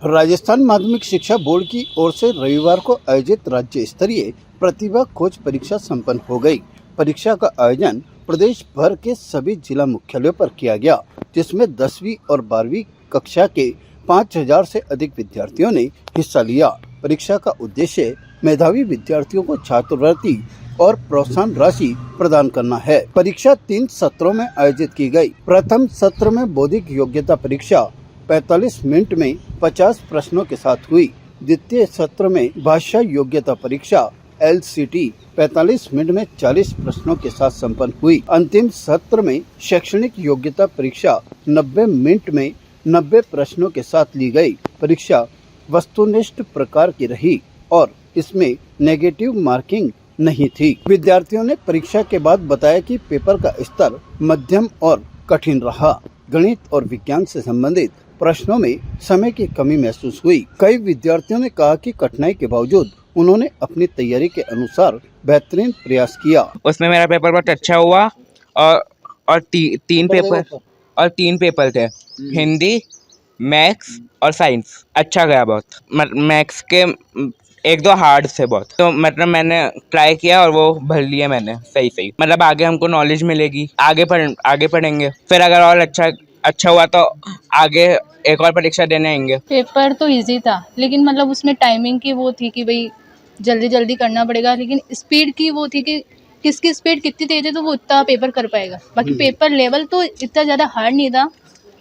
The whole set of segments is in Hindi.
राजस्थान माध्यमिक शिक्षा बोर्ड की ओर से रविवार को आयोजित राज्य स्तरीय प्रतिभा खोज परीक्षा संपन्न हो गई। परीक्षा का आयोजन प्रदेश भर के सभी जिला मुख्यालयों पर किया गया, जिसमें 10वीं और 12वीं कक्षा के 5000 से अधिक विद्यार्थियों ने हिस्सा लिया। परीक्षा का उद्देश्य मेधावी विद्यार्थियों को छात्रवृत्ति और प्रोत्साहन राशि प्रदान करना है। परीक्षा 3 सत्रों में आयोजित की गई। प्रथम सत्र में बौद्धिक योग्यता परीक्षा 45 मिनट में 50 प्रश्नों के साथ हुई। द्वितीय सत्र में भाषा योग्यता परीक्षा LCT 45 मिनट में 40 प्रश्नों के साथ संपन्न हुई। अंतिम सत्र में शैक्षणिक योग्यता परीक्षा 90 मिनट में 90 प्रश्नों के साथ ली गई। परीक्षा वस्तुनिष्ठ प्रकार की रही और इसमें नेगेटिव मार्किंग नहीं थी। विद्यार्थियों ने परीक्षा के बाद बताया कि पेपर का स्तर मध्यम और कठिन रहा। गणित और विज्ञान से संबंधित प्रश्नों में समय की कमी महसूस हुई। कई विद्यार्थियों ने कहा कि कठिनाई के बावजूद उन्होंने अपनी तैयारी के अनुसार बेहतरीन प्रयास किया। उसमें मेरा पेपर बहुत अच्छा हुआ और तीन पेपर थे, हिंदी, मैथ्स और साइंस। अच्छा गया बहुत। मैथ्स के 1-2 हार्ड थे बहुत, तो मतलब मैंने ट्राई किया और वो भर लिया मैंने सही। मतलब आगे हमको नॉलेज मिलेगी, आगे पढ़ेंगे, फिर अगर और अच्छा हुआ तो आगे एक और परीक्षा देने आएंगे। पेपर तो इजी था, लेकिन मतलब उसमें टाइमिंग की वो थी कि भाई जल्दी करना पड़ेगा, लेकिन स्पीड की वो थी कि किसकी स्पीड कितनी तेज है तो वो उतना पेपर कर पाएगा। बाकी पेपर लेवल तो इतना ज़्यादा हार्ड नहीं था,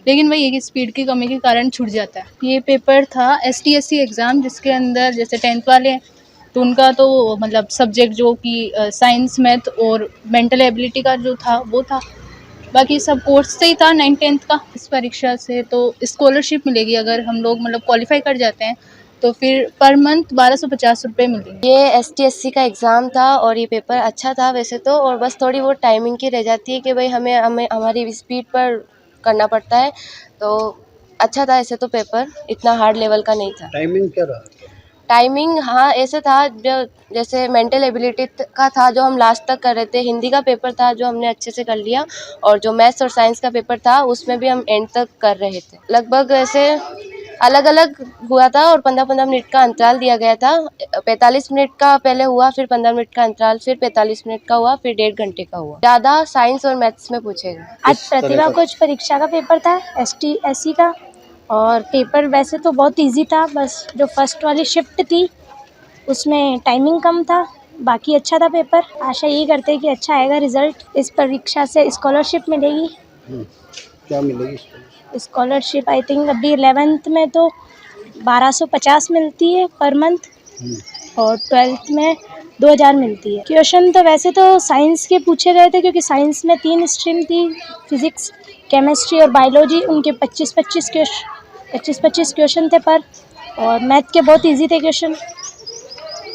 लेकिन वही एक स्पीड की कमी के कारण छूट जाता है। ये पेपर था STSC एग्ज़ाम, जिसके अंदर जैसे 10th वाले हैं तो उनका तो मतलब सब्जेक्ट जो कि साइंस, मैथ और मेंटल एबिलिटी का जो था वो था। बाकी सब कोर्स से ही था 9th-10th का। इस परीक्षा से तो स्कॉलरशिप मिलेगी, अगर हम लोग मतलब क्वालिफाई कर जाते हैं तो फिर पर मंथ 1250 रुपये मिलेंगे। ये STSC का एग्ज़ाम था और ये पेपर अच्छा था वैसे तो, और बस थोड़ी वो टाइमिंग की रह जाती है कि भाई हमें हमारी स्पीड पर करना पड़ता है। तो अच्छा था ऐसे तो, पेपर इतना हार्ड लेवल का नहीं था। टाइमिंग क्या रहा? टाइमिंग हाँ ऐसे था, जो जैसे मेंटल एबिलिटी का था जो हम लास्ट तक कर रहे थे, हिंदी का पेपर था जो हमने अच्छे से कर लिया, और जो मैथ्स और साइंस का पेपर था उसमें भी हम एंड तक कर रहे थे। लगभग ऐसे अलग अलग हुआ था और 15-15 मिनट का अंतराल दिया गया था। 45 मिनट का पहले हुआ, फिर 15 मिनट का अंतराल, फिर 45 मिनट का हुआ, फिर 1.5 घंटे का हुआ। ज़्यादा साइंस और मैथ्स में पूछेगा। आज प्रतिभा खोज परीक्षा का पेपर था STSC का, और पेपर वैसे तो बहुत इजी था, बस जो फर्स्ट वाली शिफ्ट थी उसमें टाइमिंग कम था, बाकी अच्छा था पेपर। आशा यही करते हैं कि अच्छा आएगा रिजल्ट। इस परीक्षा से स्कॉलरशिप मिलेगी। क्या मिलेगी? स्कॉलरशिप आई थिंक अभी 11th में तो 1250 मिलती है पर मंथ, और 12th में 2000 मिलती है। क्वेश्चन तो वैसे तो साइंस के पूछे गए थे, क्योंकि साइंस में 3 स्ट्रीम थी, फिजिक्स, केमिस्ट्री और बायोलॉजी। उनके 25-25 क्वेश्चन थे पर, और मैथ के बहुत इजी थे क्वेश्चन,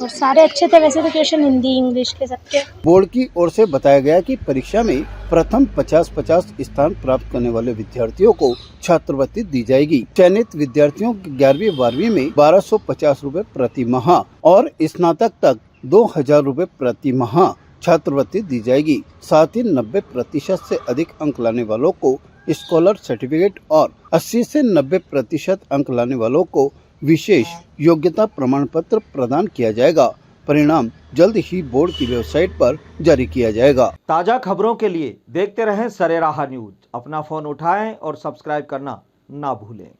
और सारे अच्छे थे वैसे तो क्वेश्चन, हिंदी इंग्लिश के सबके। बोर्ड की ओर से बताया गया कि परीक्षा में प्रथम 50-50 स्थान प्राप्त करने वाले विद्यार्थियों को छात्रवृत्ति दी जाएगी। चयनित विद्यार्थियों की 11वीं-12वीं में 1250 रुपए प्रति माह और स्नातक तक 2000 रुपए प्रति माह छात्रवृत्ति दी जाएगी। साथ ही 90% से अधिक अंक लाने वालों को स्कॉलर सर्टिफिकेट और 80 से 90% अंक लाने वालों को विशेष योग्यता प्रमाण पत्र प्रदान किया जाएगा। परिणाम जल्द ही बोर्ड की वेबसाइट पर जारी किया जाएगा। ताज़ा खबरों के लिए देखते रहें सरेराह न्यूज। अपना फोन उठाएं और सब्सक्राइब करना ना भूलें।